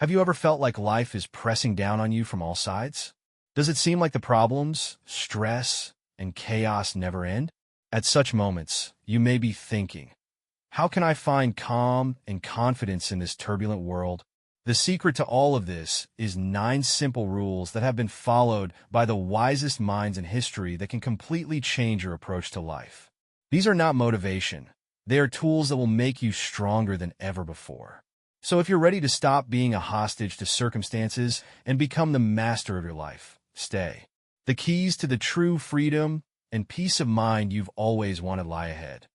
Have you ever felt like life is pressing down on you from all sides? Does it seem like the problems, stress, and chaos never end? At such moments, you may be thinking, how can I find calm and confidence in this turbulent world? The secret to all of this is 9 simple rules that have been followed by the wisest minds in history that can completely change your approach to life. These are not motivation. They are tools that will make you stronger than ever before. So if you're ready to stop being a hostage to circumstances and become the master of your life, stay. The keys to the true freedom and peace of mind you've always wanted lie ahead.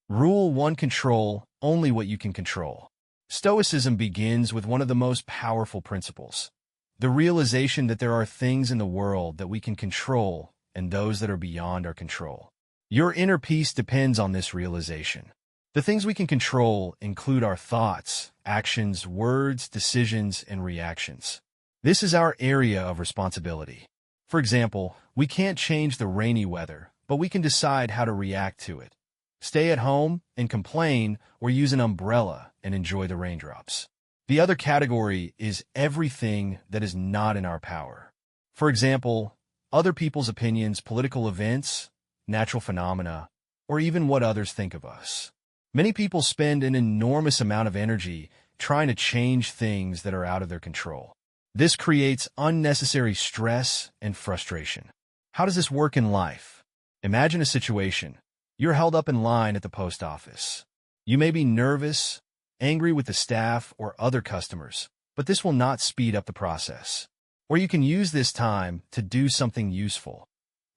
Rule 1: Control only what you can control. Stoicism begins with one of the most powerful principles, the realization that there are things in the world that we can control and those that are beyond our control. Your inner peace depends on this realization. The things we can control include our thoughts, actions, words, decisions, and reactions. This is our area of responsibility. For example, we can't change the rainy weather, but we can decide how to react to it. Stay at home and complain, or use an umbrella and enjoy the raindrops. The other category is everything that is not in our power. For example, other people's opinions, political events, natural phenomena, or even what others think of us. Many people spend an enormous amount of energy trying to change things that are out of their control. This creates unnecessary stress and frustration. How does this work in life? Imagine a situation. You're held up in line at the post office. You may be nervous, angry with the staff or other customers, but this will not speed up the process. Or you can use this time to do something useful.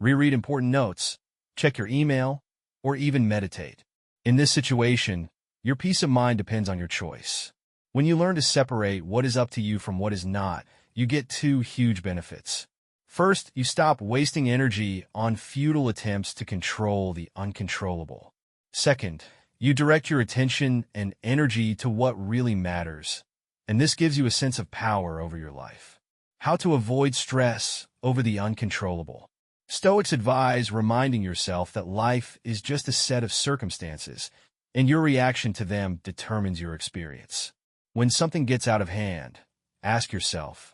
Reread important notes, check your email, or even meditate. In this situation, your peace of mind depends on your choice. When you learn to separate what is up to you from what is not, you get 2 huge benefits. First, you stop wasting energy on futile attempts to control the uncontrollable. Second, you direct your attention and energy to what really matters, and this gives you a sense of power over your life. How to avoid stress over the uncontrollable. Stoics advise reminding yourself that life is just a set of circumstances, and your reaction to them determines your experience. When something gets out of hand, ask yourself,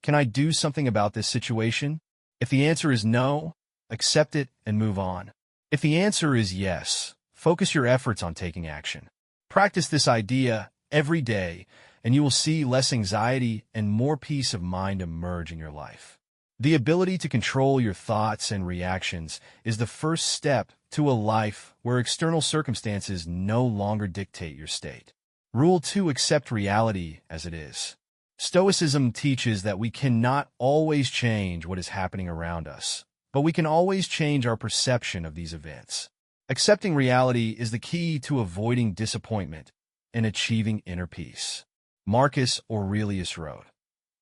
can I do something about this situation? If the answer is no, accept it and move on. If the answer is yes, focus your efforts on taking action. Practice this idea every day, and you will see less anxiety and more peace of mind emerge in your life. The ability to control your thoughts and reactions is the first step to a life where external circumstances no longer dictate your state. Rule 2: Accept reality as it is. Stoicism teaches that we cannot always change what is happening around us, but we can always change our perception of these events. Accepting reality is the key to avoiding disappointment and achieving inner peace. Marcus Aurelius wrote,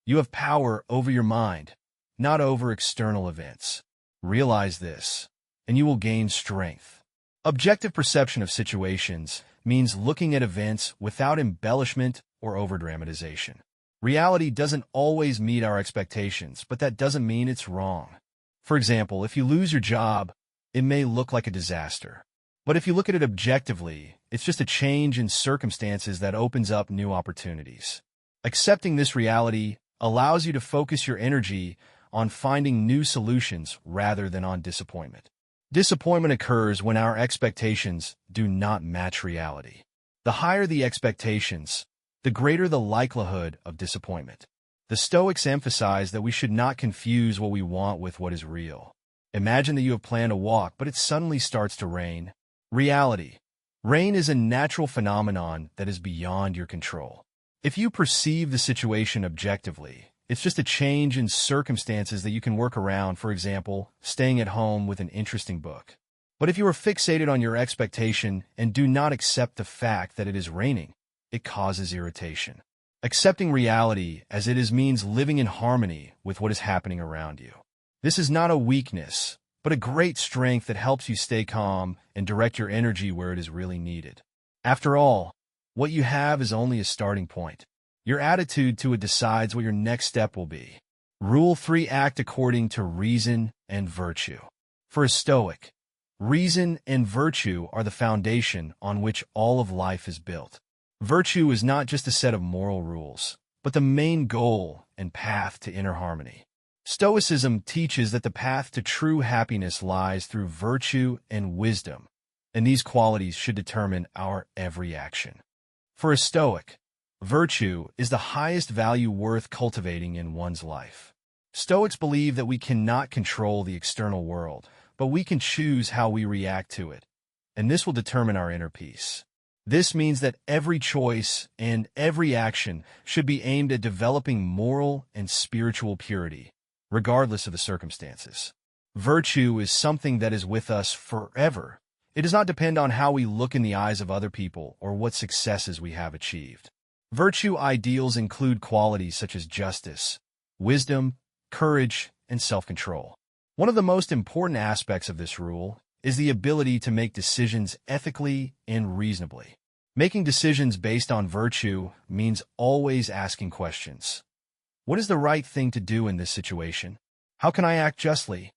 "You have power over your mind, not over external events. Realize this, and you will gain strength." Objective perception of situations means looking at events without embellishment or overdramatization. Reality doesn't always meet our expectations, but that doesn't mean it's wrong. For example, if you lose your job, it may look like a disaster. But if you look at it objectively, it's just a change in circumstances that opens up new opportunities. Accepting this reality allows you to focus your energy on finding new solutions rather than on disappointment. Disappointment occurs when our expectations do not match reality. The higher the expectations, the greater the likelihood of disappointment. The Stoics emphasize that we should not confuse what we want with what is real. Imagine that you have planned a walk, but it suddenly starts to rain. Reality. Rain is a natural phenomenon that is beyond your control. If you perceive the situation objectively, it's just a change in circumstances that you can work around, for example, staying at home with an interesting book. But if you are fixated on your expectation and do not accept the fact that it is raining, it causes irritation. Accepting reality as it is means living in harmony with what is happening around you. This is not a weakness, but a great strength that helps you stay calm and direct your energy where it is really needed. After all, what you have is only a starting point. Your attitude to it decides what your next step will be. Rule 3: Act according to reason and virtue. For a Stoic, reason and virtue are the foundation on which all of life is built. Virtue is not just a set of moral rules. but the main goal and path to inner harmony. Stoicism teaches that the path to true happiness lies through virtue and wisdom, and these qualities should determine our every action. For a Stoic, virtue is the highest value worth cultivating in one's life. Stoics believe that we cannot control the external world, but we can choose how we react to it, and this will determine our inner peace. This means that every choice and every action should be aimed at developing moral and spiritual purity, regardless of the circumstances. Virtue is something that is with us forever. It does not depend on how we look in the eyes of other people or what successes we have achieved. Virtue ideals include qualities such as justice, wisdom, courage, and self-control. One of the most important aspects of this rule is the ability to make decisions ethically and reasonably. Making decisions based on virtue means always asking questions. What is the right thing to do in this situation? How can I act justly?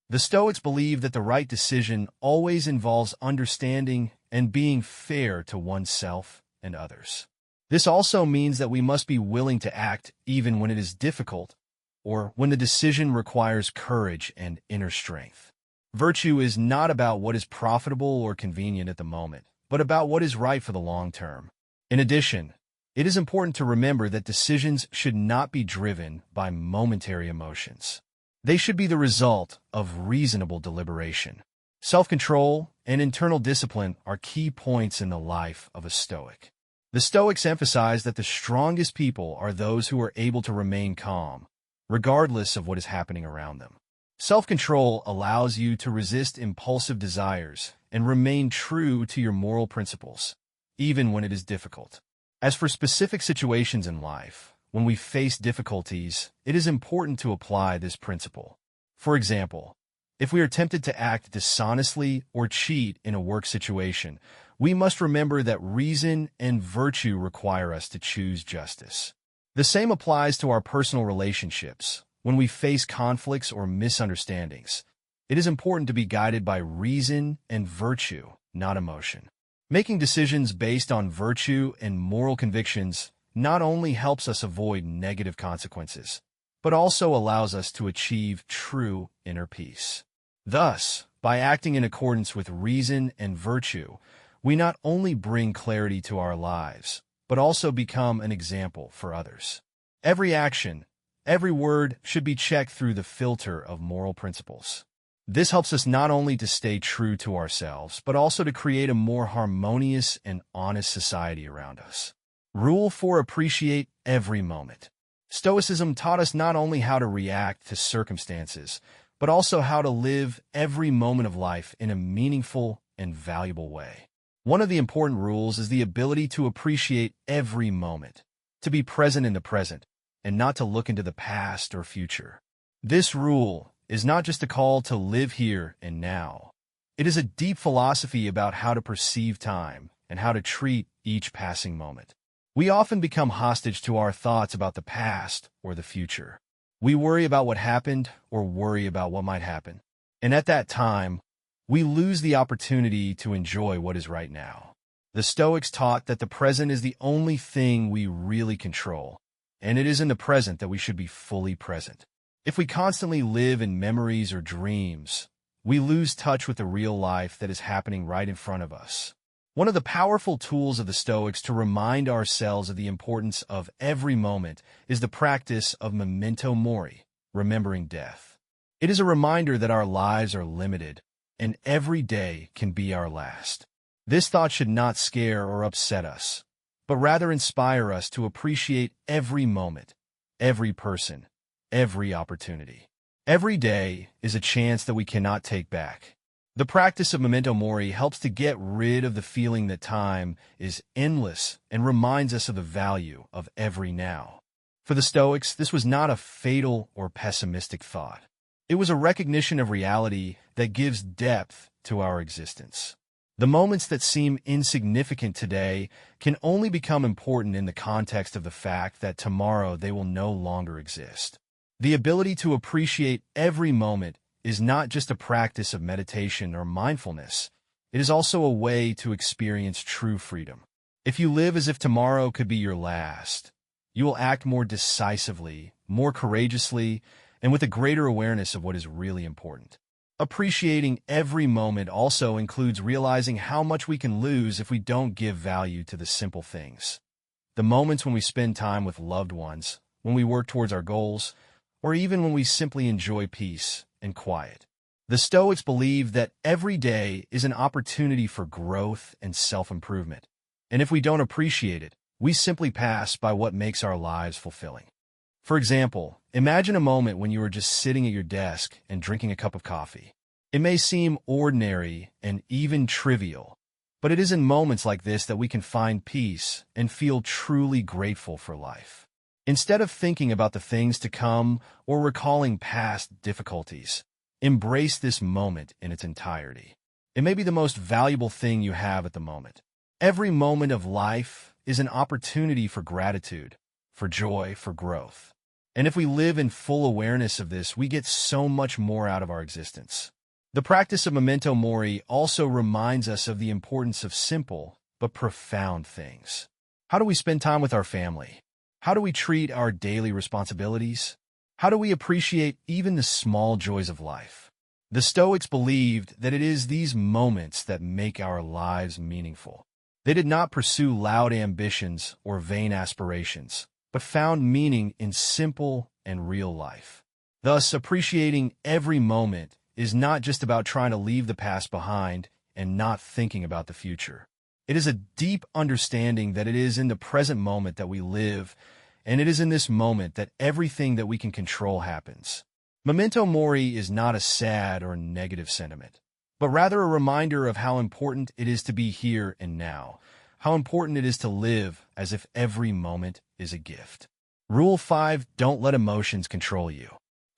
The Stoics believe that the right decision always involves understanding and being fair to oneself and others. This also means that we must be willing to act even when it is difficult or when the decision requires courage and inner strength. Virtue is not about what is profitable or convenient at the moment, but about what is right for the long term. In addition, it is important to remember that decisions should not be driven by momentary emotions. They should be the result of reasonable deliberation. Self-control and internal discipline are key points in the life of a Stoic. The Stoics emphasize that the strongest people are those who are able to remain calm, regardless of what is happening around them. Self-control allows you to resist impulsive desires and remain true to your moral principles, even when it is difficult. As for specific situations in life, when we face difficulties, it is important to apply this principle. For example, if we are tempted to act dishonestly or cheat in a work situation, we must remember that reason and virtue require us to choose justice. The same applies to our personal relationships. When we face conflicts or misunderstandings, it is important to be guided by reason and virtue, not emotion. Making decisions based on virtue and moral convictions not only helps us avoid negative consequences, but also allows us to achieve true inner peace. Thus, by acting in accordance with reason and virtue, we not only bring clarity to our lives, but also become an example for others. Every action, every word should be checked through the filter of moral principles. This helps us not only to stay true to ourselves, but also to create a more harmonious and honest society around us. Rule 4: appreciate every moment. Stoicism taught us not only how to react to circumstances, but also how to live every moment of life in a meaningful and valuable way. One of the important rules is the ability to appreciate every moment, to be present in the present, and not to look into the past or future. This rule is not just a call to live here and now. It is a deep philosophy about how to perceive time and how to treat each passing moment. We often become hostage to our thoughts about the past or the future. We worry about what happened or worry about what might happen. And at that time, we lose the opportunity to enjoy what is right now. The Stoics taught that the present is the only thing we really control, and it is in the present that we should be fully present. If we constantly live in memories or dreams, we lose touch with the real life that is happening right in front of us. One of the powerful tools of the Stoics to remind ourselves of the importance of every moment is the practice of memento mori, remembering death. It is a reminder that our lives are limited, and every day can be our last. This thought should not scare or upset us, but rather inspire us to appreciate every moment, every person, every opportunity. Every day is a chance that we cannot take back. The practice of memento mori helps to get rid of the feeling that time is endless and reminds us of the value of every now. For the Stoics, this was not a fatal or pessimistic thought. It was a recognition of reality that gives depth to our existence. The moments that seem insignificant today can only become important in the context of the fact that tomorrow they will no longer exist. The ability to appreciate every moment is not just a practice of meditation or mindfulness. It is also a way to experience true freedom. If you live as if tomorrow could be your last, You will act more decisively, more courageously, and with a greater awareness of what is really important. Appreciating every moment also includes realizing how much we can lose if we don't give value to the simple things. The moments when we spend time with loved ones, when we work towards our goals, or even when we simply enjoy peace and quiet. The Stoics believe that every day is an opportunity for growth and self-improvement. And if we don't appreciate it, we simply pass by what makes our lives fulfilling. For example, imagine a moment when you are just sitting at your desk and drinking a cup of coffee. It may seem ordinary and even trivial, but it is in moments like this that we can find peace and feel truly grateful for life. Instead of thinking about the things to come or recalling past difficulties, embrace this moment in its entirety. It may be the most valuable thing you have at the moment. Every moment of life is an opportunity for gratitude, for joy, for growth. And if we live in full awareness of this, we get so much more out of our existence. The practice of memento mori also reminds us of the importance of simple but profound things. How do we spend time with our family? How do we treat our daily responsibilities? How do we appreciate even the small joys of life? The Stoics believed that it is these moments that make our lives meaningful. They did not pursue loud ambitions or vain aspirations, but found meaning in simple and real life. Thus, appreciating every moment is not just about trying to leave the past behind and not thinking about the future. It is a deep understanding that it is in the present moment that we live, and it is in this moment that everything that we can control happens. Memento mori is not a sad or negative sentiment, but rather a reminder of how important it is to be here and now, how important it is to live as if every moment is a gift. Rule 5: Don't let emotions control you.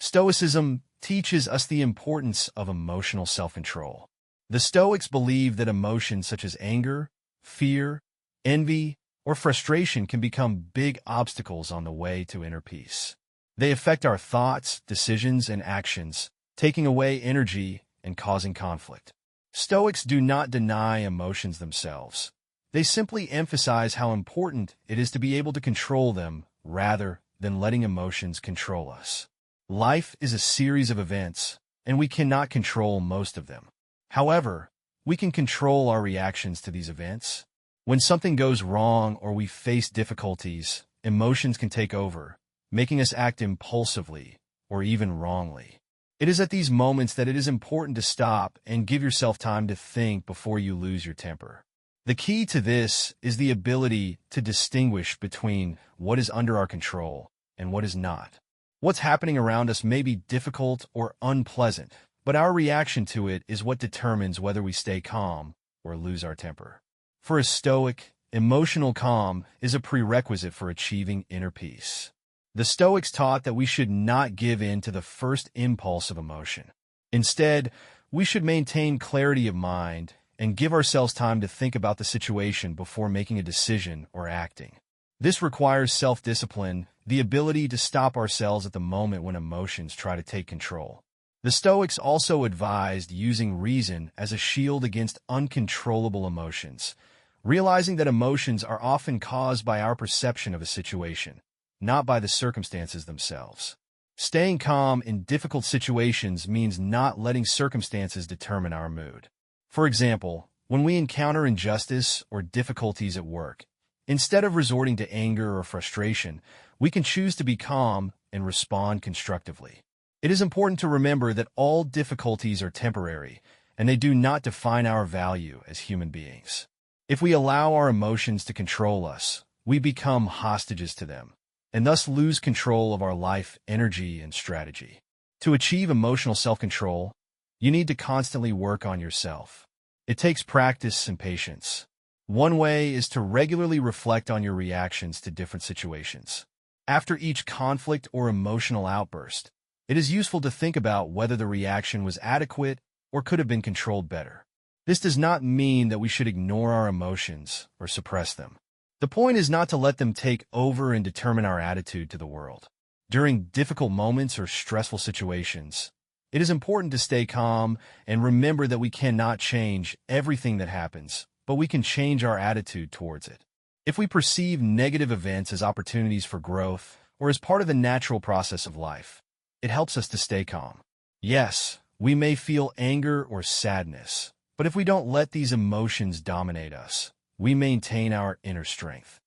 Stoicism teaches us the importance of emotional self-control. The Stoics believe that emotions such as anger, fear, envy, or frustration can become big obstacles on the way to inner peace. They affect our thoughts, decisions, and actions, taking away energy and causing conflict. Stoics do not deny emotions themselves. They simply emphasize how important it is to be able to control them rather than letting emotions control us. Life is a series of events, and we cannot control most of them. However, we can control our reactions to these events. When something goes wrong or we face difficulties, emotions can take over, making us act impulsively or even wrongly. It is at these moments that it is important to stop and give yourself time to think before you lose your temper. The key to this is the ability to distinguish between what is under our control and what is not. What's happening around us may be difficult or unpleasant, but our reaction to it is what determines whether we stay calm or lose our temper. For a Stoic, emotional calm is a prerequisite for achieving inner peace. The Stoics taught that we should not give in to the first impulse of emotion. Instead, we should maintain clarity of mind and give ourselves time to think about the situation before making a decision or acting. This requires self-discipline, the ability to stop ourselves at the moment when emotions try to take control. The Stoics also advised using reason as a shield against uncontrollable emotions, realizing that emotions are often caused by our perception of a situation, not by the circumstances themselves. Staying calm in difficult situations means not letting circumstances determine our mood. For example, when we encounter injustice or difficulties at work, instead of resorting to anger or frustration, we can choose to be calm and respond constructively. It is important to remember that all difficulties are temporary, and they do not define our value as human beings. If we allow our emotions to control us, we become hostages to them, and thus lose control of our life, energy, and strategy. To achieve emotional self-control, you need to constantly work on yourself. It takes practice and patience. One way is to regularly reflect on your reactions to different situations. After each conflict or emotional outburst, it is useful to think about whether the reaction was adequate or could have been controlled better. This does not mean that we should ignore our emotions or suppress them. The point is not to let them take over and determine our attitude to the world. During difficult moments or stressful situations, it is important to stay calm and remember that we cannot change everything that happens, but we can change our attitude towards it. If we perceive negative events as opportunities for growth or as part of the natural process of life, it helps us to stay calm. Yes, we may feel anger or sadness, but if we don't let these emotions dominate us, we maintain our inner strength.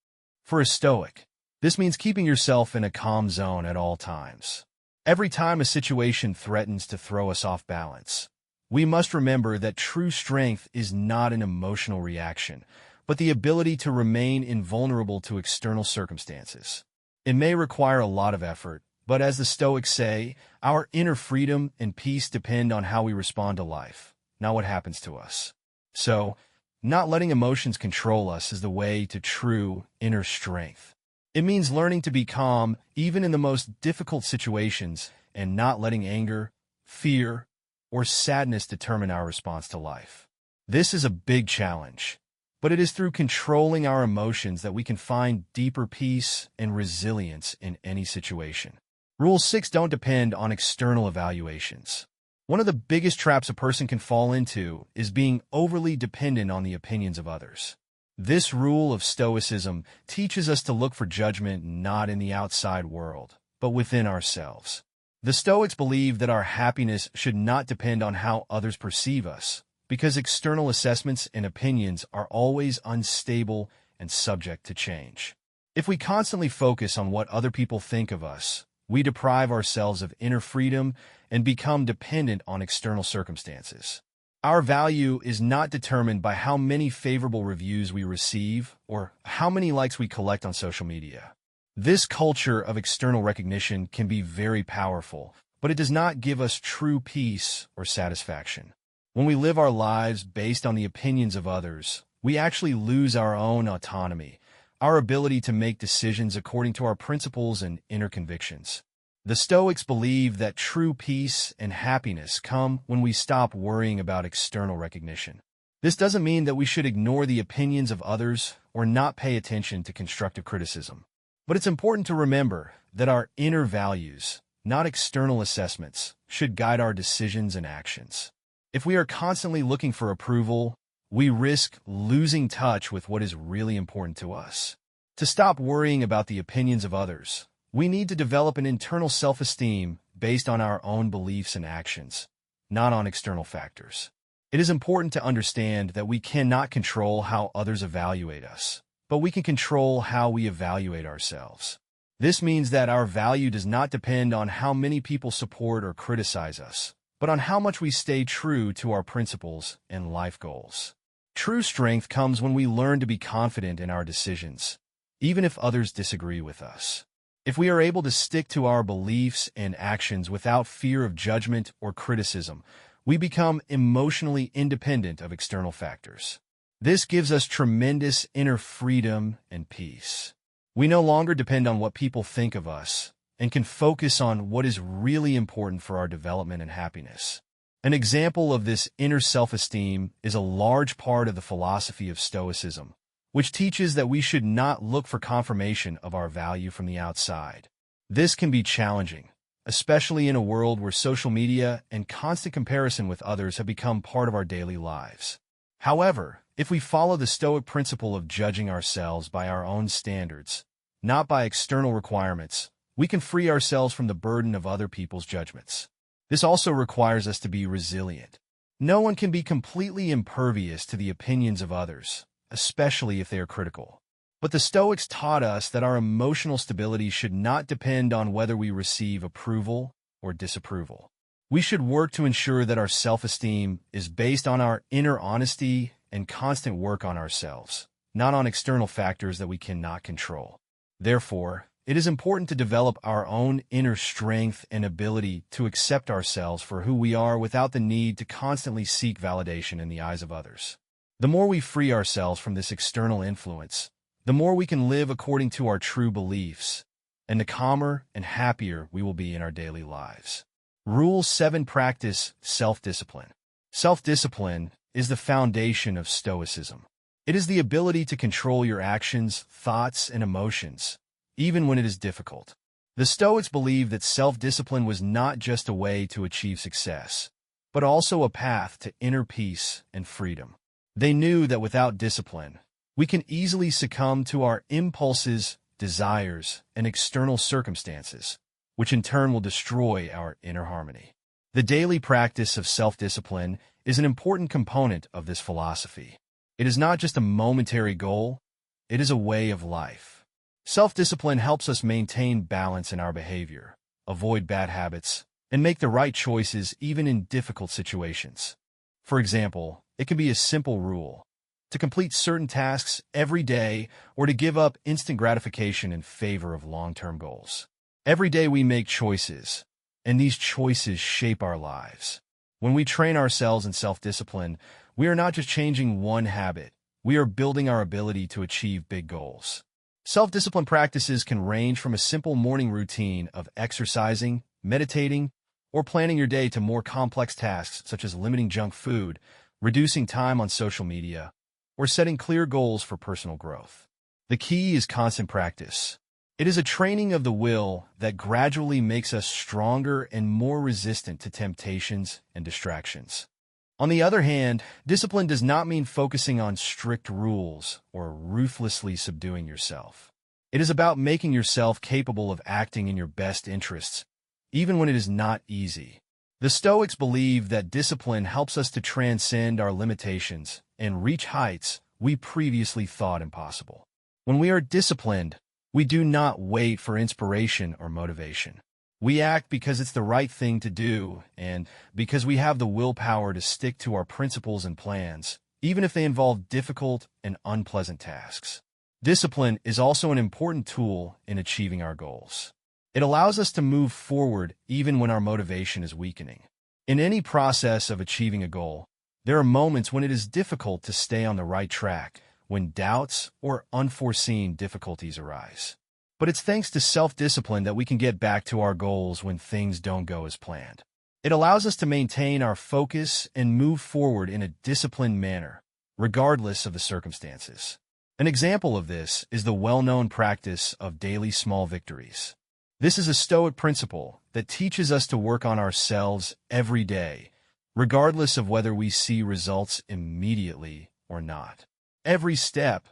For a Stoic, this means keeping yourself in a calm zone at all times. Every time a situation threatens to throw us off balance, we must remember that true strength is not an emotional reaction, but the ability to remain invulnerable to external circumstances. It may require a lot of effort, but as the Stoics say, our inner freedom and peace depend on how we respond to life, not what happens to us. So, not letting emotions control us is the way to true inner strength. It means learning to be calm even in the most difficult situations and not letting anger, fear, or sadness determine our response to life. This is a big challenge, but it is through controlling our emotions that we can find deeper peace and resilience in any situation. Rule 6: don't depend on external evaluations. One of the biggest traps a person can fall into is being overly dependent on the opinions of others. This rule of Stoicism teaches us to look for judgment not in the outside world, but within ourselves. The Stoics believe that our happiness should not depend on how others perceive us, because external assessments and opinions are always unstable and subject to change. If we constantly focus on what other people think of us, we deprive ourselves of inner freedom and become dependent on external circumstances. Our value is not determined by how many favorable reviews we receive or how many likes we collect on social media. This culture of external recognition can be very powerful, but it does not give us true peace or satisfaction. When we live our lives based on the opinions of others, we actually lose our own autonomy, our ability to make decisions according to our principles and inner convictions. The Stoics believe that true peace and happiness come when we stop worrying about external recognition. This doesn't mean that we should ignore the opinions of others or not pay attention to constructive criticism. But it's important to remember that our inner values, not external assessments, should guide our decisions and actions. If we are constantly looking for approval, we risk losing touch with what is really important to us. To stop worrying about the opinions of others, we need to develop an internal self-esteem based on our own beliefs and actions, not on external factors. It is important to understand that we cannot control how others evaluate us, but we can control how we evaluate ourselves. This means that our value does not depend on how many people support or criticize us, but on how much we stay true to our principles and life goals. True strength comes when we learn to be confident in our decisions, even if others disagree with us. If we are able to stick to our beliefs and actions without fear of judgment or criticism, we become emotionally independent of external factors. This gives us tremendous inner freedom and peace. We no longer depend on what people think of us and can focus on what is really important for our development and happiness. An example of this inner self-esteem is a large part of the philosophy of Stoicism, which teaches that we should not look for confirmation of our value from the outside. This can be challenging, especially in a world where social media and constant comparison with others have become part of our daily lives. However, if we follow the Stoic principle of judging ourselves by our own standards, not by external requirements, we can free ourselves from the burden of other people's judgments. This also requires us to be resilient. No one can be completely impervious to the opinions of others, especially if they are critical. But the Stoics taught us that our emotional stability should not depend on whether we receive approval or disapproval. We should work to ensure that our self-esteem is based on our inner honesty and constant work on ourselves, not on external factors that we cannot control. Therefore, it is important to develop our own inner strength and ability to accept ourselves for who we are without the need to constantly seek validation in the eyes of others. The more we free ourselves from this external influence, the more we can live according to our true beliefs, and the calmer and happier we will be in our daily lives. Rule 7: practice self-discipline. Self-discipline is the foundation of Stoicism. It is the ability to control your actions, thoughts, and emotions, even when it is difficult. The Stoics believe that self-discipline was not just a way to achieve success, but also a path to inner peace and freedom. They knew that without discipline, we can easily succumb to our impulses, desires, and external circumstances, which in turn will destroy our inner harmony. The daily practice of self-discipline is an important component of this philosophy. It is not just a momentary goal, it is a way of life. Self-discipline helps us maintain balance in our behavior, avoid bad habits, and make the right choices even in difficult situations. For example, it can be a simple rule to complete certain tasks every day or to give up instant gratification in favor of long-term goals. Every day we make choices, and these choices shape our lives. When we train ourselves in self-discipline, we are not just changing one habit, we are building our ability to achieve big goals. Self-discipline practices can range from a simple morning routine of exercising, meditating, or planning your day to more complex tasks such as limiting junk food, reducing time on social media, or setting clear goals for personal growth. The key is constant practice. It is a training of the will that gradually makes us stronger and more resistant to temptations and distractions. On the other hand, discipline does not mean focusing on strict rules or ruthlessly subduing yourself. It is about making yourself capable of acting in your best interests, even when it is not easy. The Stoics believe that discipline helps us to transcend our limitations and reach heights we previously thought impossible. When we are disciplined, we do not wait for inspiration or motivation. We act because it's the right thing to do and because we have the willpower to stick to our principles and plans, even if they involve difficult and unpleasant tasks. Discipline is also an important tool in achieving our goals. It allows us to move forward even when our motivation is weakening. In any process of achieving a goal, there are moments when it is difficult to stay on the right track, when doubts or unforeseen difficulties arise. But it's thanks to self-discipline that we can get back to our goals when things don't go as planned. It allows us to maintain our focus and move forward in a disciplined manner, regardless of the circumstances. An example of this is the well-known practice of daily small victories. This is a Stoic principle that teaches us to work on ourselves every day, regardless of whether we see results immediately or not. Every step,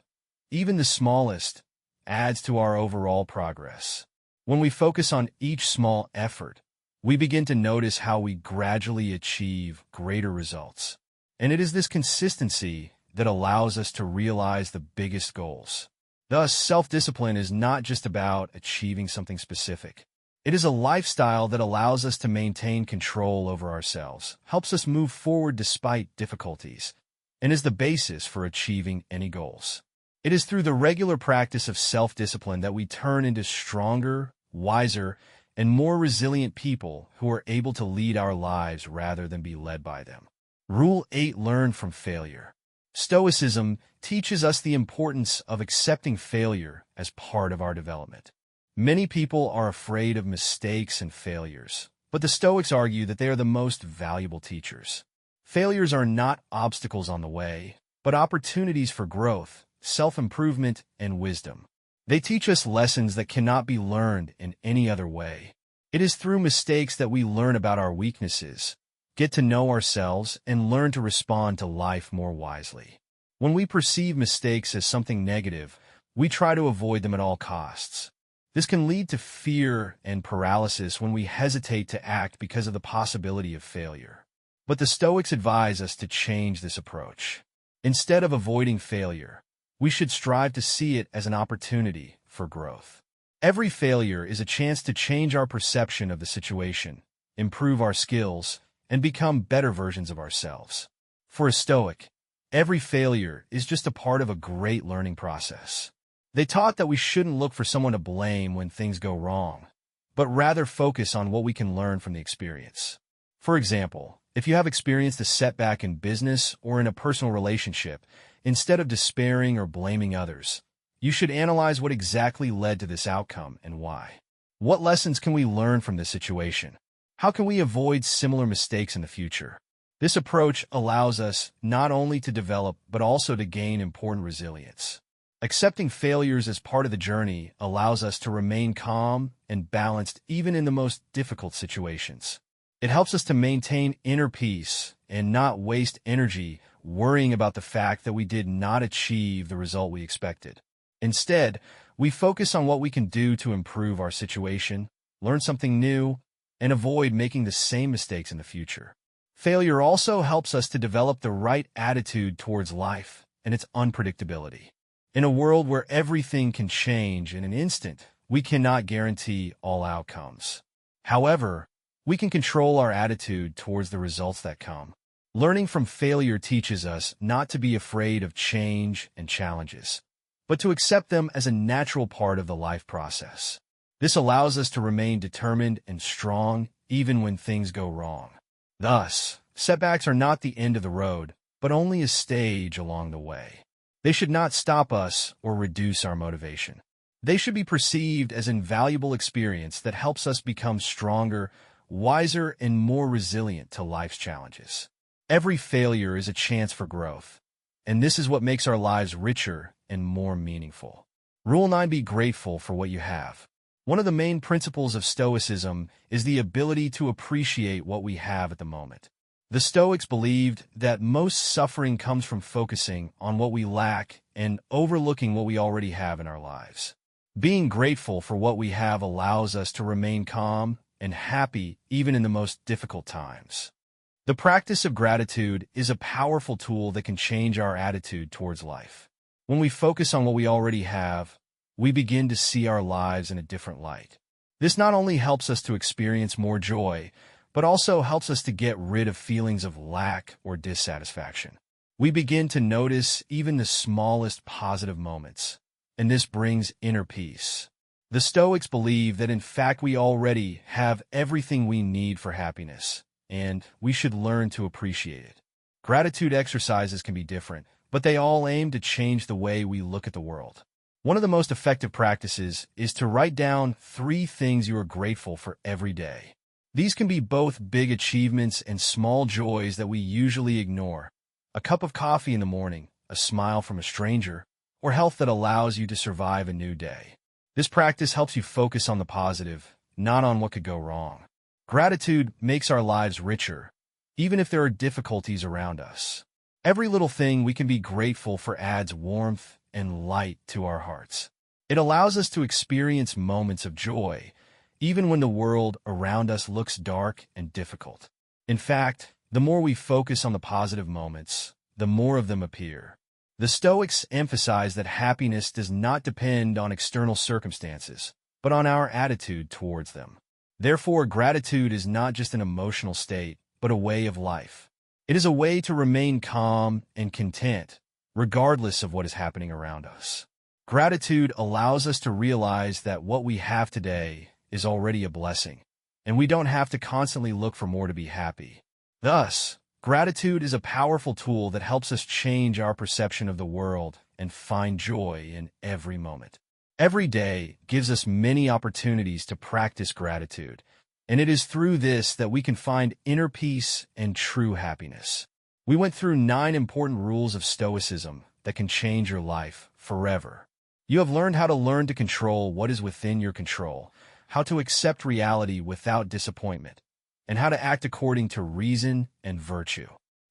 even the smallest, adds to our overall progress. When we focus on each small effort, we begin to notice how we gradually achieve greater results. And it is this consistency that allows us to realize the biggest goals. Thus, self-discipline is not just about achieving something specific. It is a lifestyle that allows us to maintain control over ourselves, helps us move forward despite difficulties, and is the basis for achieving any goals. It is through the regular practice of self-discipline that we turn into stronger, wiser, and more resilient people who are able to lead our lives rather than be led by them. Rule 8: Learn from failure. Stoicism teaches us the importance of accepting failure as part of our development. Many people are afraid of mistakes and failures, but the Stoics argue that they are the most valuable teachers. Failures are not obstacles on the way, but opportunities for growth, self-improvement, and wisdom. They teach us lessons that cannot be learned in any other way. It is through mistakes that we learn about our weaknesses, get to know ourselves, and learn to respond to life more wisely. When we perceive mistakes as something negative, we try to avoid them at all costs. This can lead to fear and paralysis when we hesitate to act because of the possibility of failure. But the Stoics advise us to change this approach. Instead of avoiding failure, we should strive to see it as an opportunity for growth. Every failure is a chance to change our perception of the situation, improve our skills, and become better versions of ourselves. For a Stoic, every failure is just a part of a great learning process. They taught that we shouldn't look for someone to blame when things go wrong, but rather focus on what we can learn from the experience. For example, if you have experienced a setback in business or in a personal relationship, instead of despairing or blaming others, you should analyze what exactly led to this outcome and why. What lessons can we learn from this situation? How can we avoid similar mistakes in the future? This approach allows us not only to develop but also to gain important resilience. Accepting failures as part of the journey allows us to remain calm and balanced even in the most difficult situations. It helps us to maintain inner peace and not waste energy worrying about the fact that we did not achieve the result we expected. Instead, we focus on what we can do to improve our situation, learn something new, and avoid making the same mistakes in the future. Failure also helps us to develop the right attitude towards life and its unpredictability. In a world where everything can change in an instant, we cannot guarantee all outcomes. However, we can control our attitude towards the results that come. Learning from failure teaches us not to be afraid of change and challenges, but to accept them as a natural part of the life process. This allows us to remain determined and strong even when things go wrong. Thus, setbacks are not the end of the road, but only a stage along the way. They should not stop us or reduce our motivation. They should be perceived as an invaluable experience that helps us become stronger, wiser, and more resilient to life's challenges. Every failure is a chance for growth, and this is what makes our lives richer and more meaningful. Rule 9: Be grateful for what you have. One of the main principles of Stoicism is the ability to appreciate what we have at the moment. The Stoics believed that most suffering comes from focusing on what we lack and overlooking what we already have in our lives. Being grateful for what we have allows us to remain calm and happy even in the most difficult times. The practice of gratitude is a powerful tool that can change our attitude towards life. When we focus on what we already have, we begin to see our lives in a different light. This not only helps us to experience more joy, but also helps us to get rid of feelings of lack or dissatisfaction. We begin to notice even the smallest positive moments, and this brings inner peace. The Stoics believe that in fact we already have everything we need for happiness, and we should learn to appreciate it. Gratitude exercises can be different, but they all aim to change the way we look at the world. One of the most effective practices is to write down 3 things you are grateful for every day. These can be both big achievements and small joys that we usually ignore. A cup of coffee in the morning, a smile from a stranger, or health that allows you to survive a new day. This practice helps you focus on the positive, not on what could go wrong. Gratitude makes our lives richer, even if there are difficulties around us. Every little thing we can be grateful for adds warmth and light to our hearts. It allows us to experience moments of joy, even when the world around us looks dark and difficult. In fact, the more we focus on the positive moments, the more of them appear. The Stoics emphasize that happiness does not depend on external circumstances, but on our attitude towards them. Therefore, gratitude is not just an emotional state, but a way of life. It is a way to remain calm and content, regardless of what is happening around us. Gratitude allows us to realize that what we have today is already a blessing, and we don't have to constantly look for more to be happy. Thus, gratitude is a powerful tool that helps us change our perception of the world and find joy in every moment. Every day gives us many opportunities to practice gratitude, and it is through this that we can find inner peace and true happiness. We went through 9 important rules of Stoicism that can change your life forever. You have learned how to learn to control what is within your control, how to accept reality without disappointment, and how to act according to reason and virtue.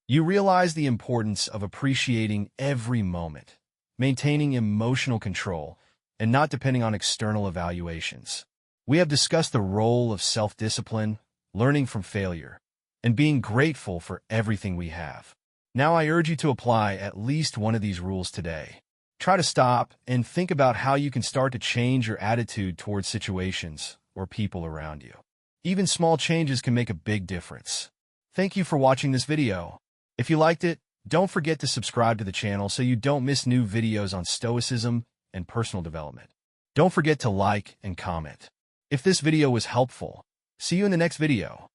You realize the importance of appreciating every moment, maintaining emotional control, and not depending on external evaluations. We have discussed the role of self-discipline, learning from failure, and being grateful for everything we have. Now I urge you to apply at least one of these rules today. Try to stop and think about how you can start to change your attitude towards situations or people around you. Even small changes can make a big difference. Thank you for watching this video. If you liked it, don't forget to subscribe to the channel so you don't miss new videos on Stoicism and personal development. Don't forget to like and comment. If this video was helpful, see you in the next video.